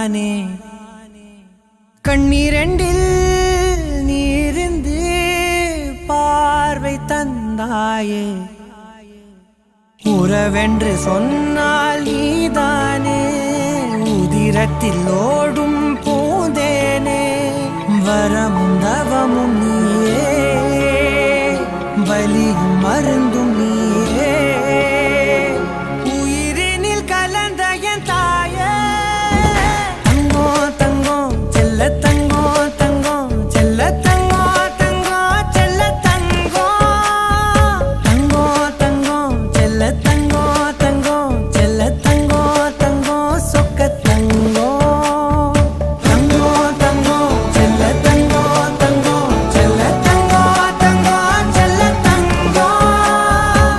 தானே கண்ணீரண்டில் நீரிந்து பார்வை தந்தாயே உறவென்று சொன்னால் நீதானே உதிரத்தில் ஓடும் பூந்தேனே வரமும் தவமும் நீ